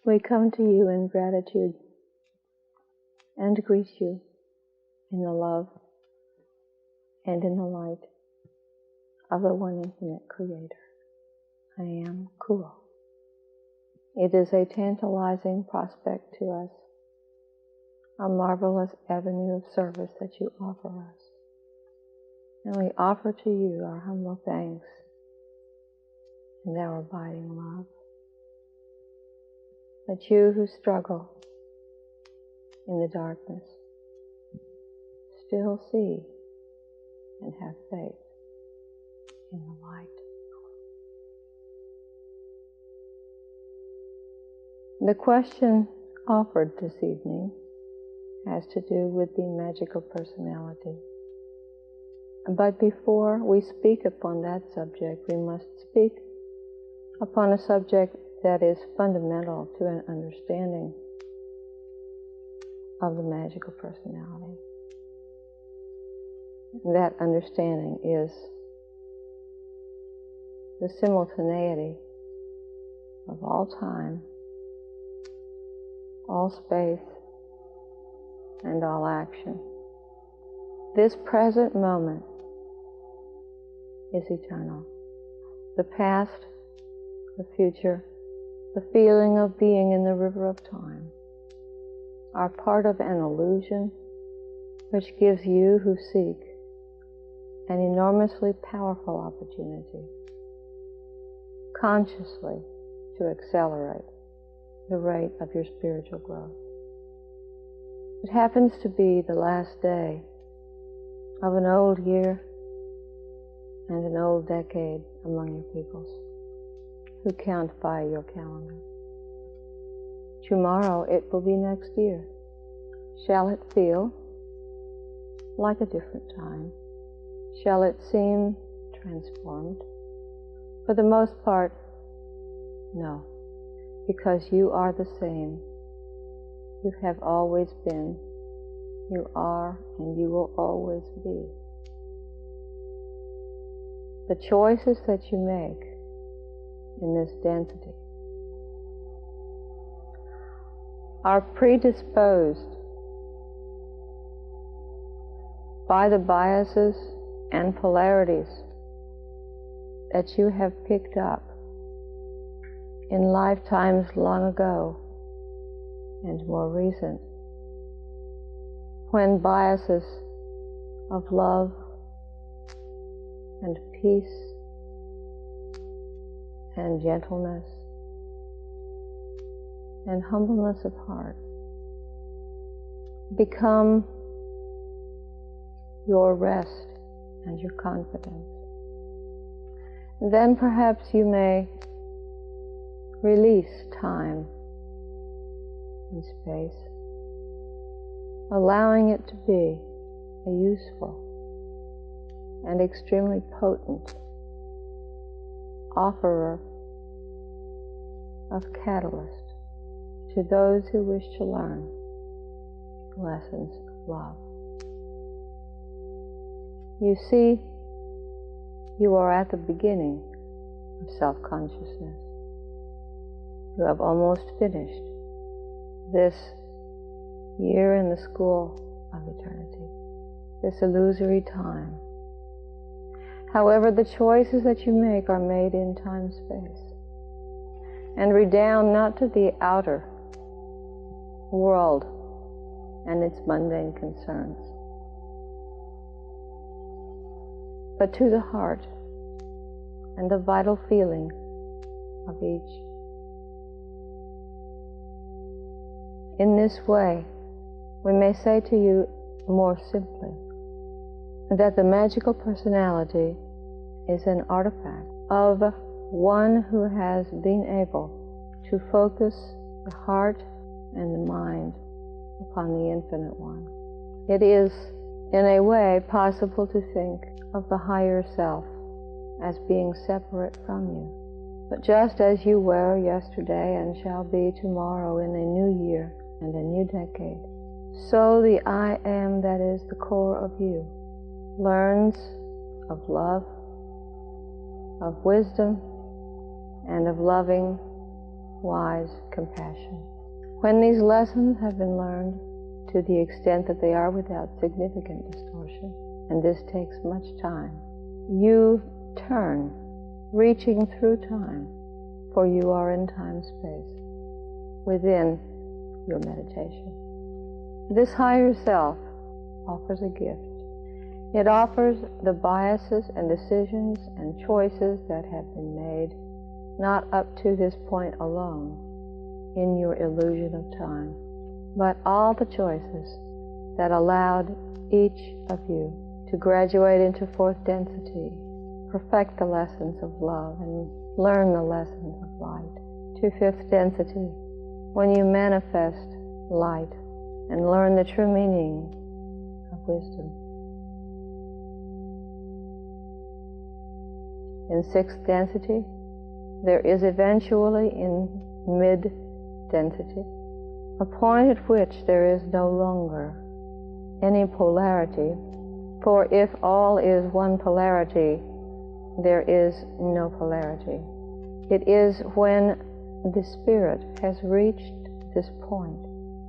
We come to you in gratitude and greet you in the love and in the light of the one infinite Creator. I am cool. It is a tantalizing prospect to us, a marvelous avenue of service that you offer us. And we offer to you our humble thanks and our abiding love. That you who struggle in the darkness still see and have faith in the light. The question offered this evening has to do with the magical personality. But before we speak upon that subject, we must speak upon a subject that is fundamental to an understanding of the magical personality. That understanding is the simultaneity of all time, all space, and all action. This present moment is eternal. The past, the future, the feeling of being in the river of time are part of an illusion which gives you who seek an enormously powerful opportunity consciously to accelerate the rate of your spiritual growth. It happens to be the last day of an old year and an old decade among your peoples who count by your calendar. Tomorrow it will be next year. Shall it feel like a different time? Shall it seem transformed? For the most part, no, because you are the same. You have always been, you are, and you will always be. The choices that you make in this density are predisposed by the biases and polarities that you have picked up in lifetimes long ago and more recent, when biases of love and peace and gentleness and humbleness of heart become your rest and your confidence. Then perhaps you may release time and space, allowing it to be a useful and extremely potent offerer of catalyst to those who wish to learn lessons of love. You see, you are at the beginning of self-consciousness. You have almost finished this year in the school of eternity, this illusory time. However, the choices that you make are made in time-space and redound not to the outer world and its mundane concerns, but to the heart and the vital feeling of each. In this way, we may say to you more simply that the magical personality is an artifact of one who has been able to focus the heart and the mind upon the Infinite One. It is, in a way, possible to think of the higher self as being separate from you. But just as you were yesterday and shall be tomorrow in a new year and a new decade, so the I Am that is the core of you learns of love, of wisdom, and of loving wise compassion. When these lessons have been learned to the extent that they are without significant distortion, and this takes much time, you turn, reaching through time, for you are in time-space, within your meditation. This higher self offers a gift. It offers the biases and decisions and choices that have been made, not up to this point alone, in your illusion of time, but all the choices that allowed each of you to graduate into fourth density, perfect the lessons of love, and learn the lessons of light, to fifth density, when you manifest light and learn the true meaning of wisdom. In sixth density, there is eventually in mid-density a point at which there is no longer any polarity, for if all is one polarity, there is no polarity. It is when the Spirit has reached this point,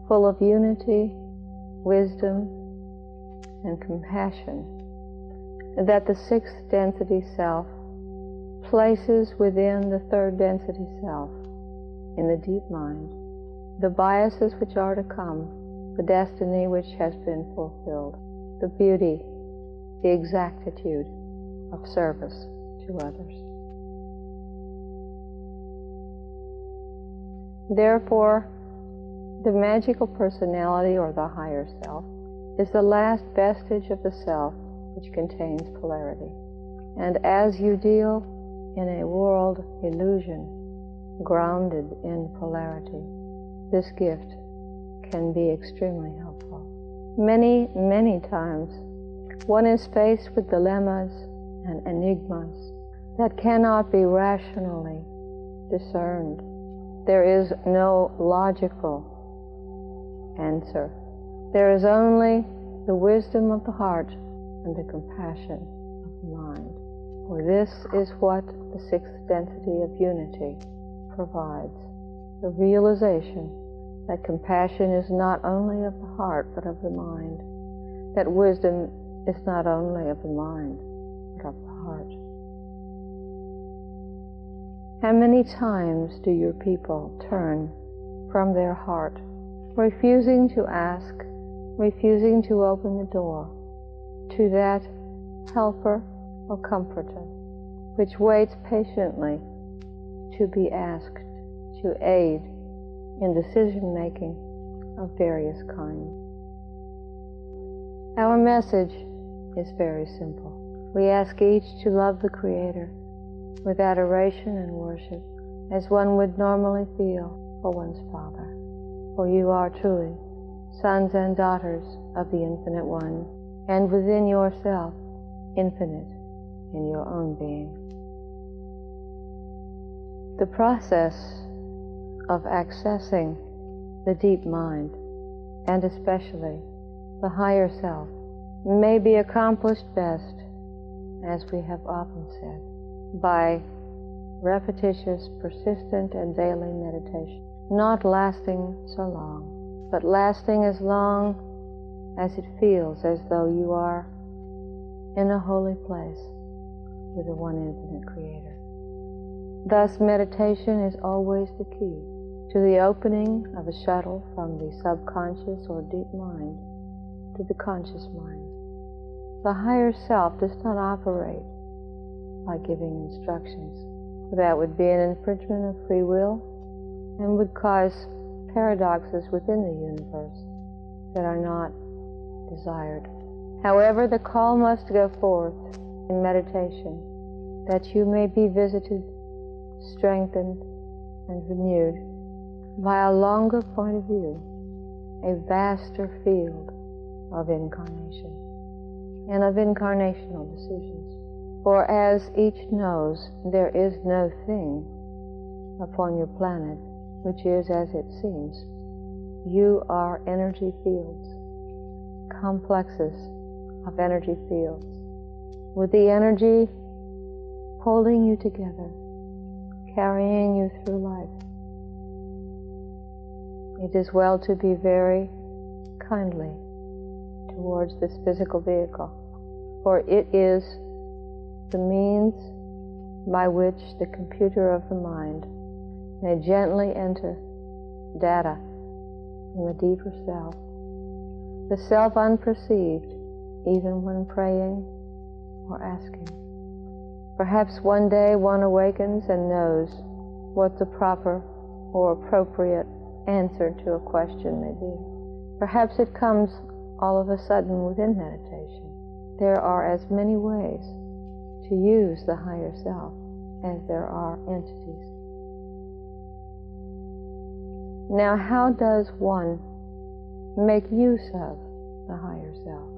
full of unity, wisdom, and compassion, that the sixth density self places within the third density self, in the deep mind, the biases which are to come, the destiny which has been fulfilled, the beauty, the exactitude of service to others. Therefore, the magical personality, or the higher self, is the last vestige of the self which contains polarity. And as you deal in a world illusion grounded in polarity, this gift can be extremely helpful. Many, many times, one is faced with dilemmas and enigmas that cannot be rationally discerned. There is no logical answer. There is only the wisdom of the heart and the compassion of the mind. For this is what the sixth density of unity provides, the realization that compassion is not only of the heart but of the mind, that wisdom is not only of the mind but of the heart. How many times do your people turn from their heart, refusing to ask, refusing to open the door to that helper or comforter which waits patiently to be asked to aid in decision-making of various kinds? Our message is very simple. We ask each to love the Creator with adoration and worship as one would normally feel for one's Father. For you are truly sons and daughters of the Infinite One, and within yourself, infinite in your own being. The process of accessing the deep mind, and especially the higher self, may be accomplished best, as we have often said, by repetitious, persistent, and daily meditation, not lasting so long, but lasting as long as it feels as though you are in a holy place with the one infinite Creator. Thus, meditation is always the key to the opening of a shuttle from the subconscious or deep mind to the conscious mind. The higher self does not operate by giving instructions. That would be an infringement of free will and would cause paradoxes within the universe that are not desired. However, the call must go forth in meditation, that you may be visited, strengthened, and renewed by a longer point of view, a vaster field of incarnation and of incarnational decisions. For as each knows, there is no thing upon your planet which is as it seems. You are energy fields, complexes of energy fields, with the energy pulling you together, carrying you through life, It is well to be very kindly towards this physical vehicle, for it is the means by which the computer of the mind may gently enter data from the deeper self, the self unperceived even when praying or asking. Perhaps one day one awakens and knows what the proper or appropriate answer to a question may be. Perhaps it comes all of a sudden within meditation. There are as many ways to use the higher self as there are entities. Now, how does one make use of the higher self,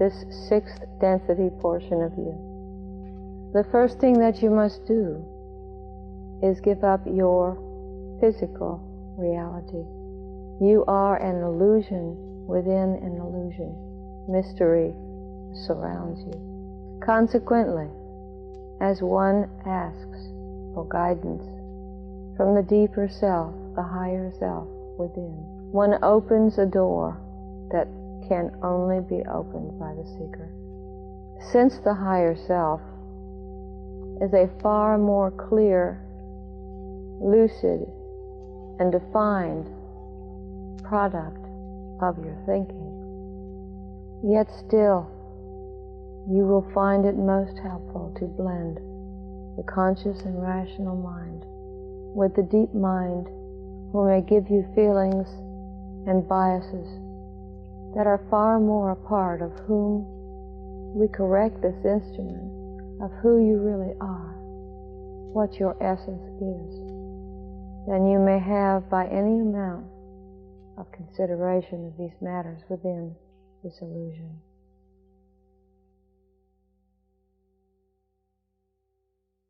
this sixth density portion of you? The first thing that you must do is give up your physical reality. You are an illusion within an illusion. Mystery surrounds you. Consequently, as one asks for guidance from the deeper self, the higher self within, one opens a door that can only be opened by the seeker. Since the higher self is a far more clear, lucid, and defined product of your thinking, yet still you will find it most helpful to blend the conscious and rational mind with the deep mind, who may give you feelings and biases that are far more a part of whom we correct this instrument of who you really are, what your essence is, than you may have by any amount of consideration of these matters within this illusion.